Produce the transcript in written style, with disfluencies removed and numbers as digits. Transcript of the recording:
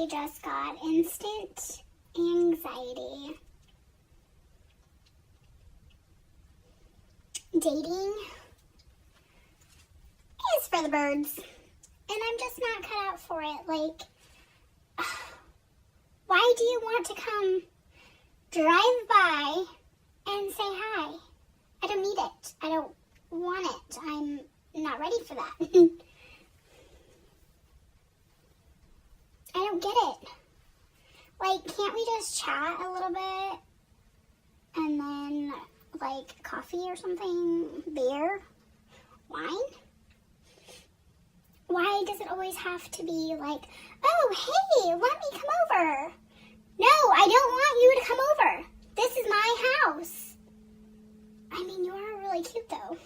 I just got instant anxiety. Dating is for the birds, and I'm just not cut out for it. Like, why do you want to come drive by and say hi? I don't need it. I don't want it. I'm not ready for that. I don't get it. Like, can't we just chat a little bit? And then, like, coffee or something? Beer? Wine? Why does it always have to be like, oh, hey, let me come over? No, I don't want you to come over. This is my house. I mean, you are really cute, though.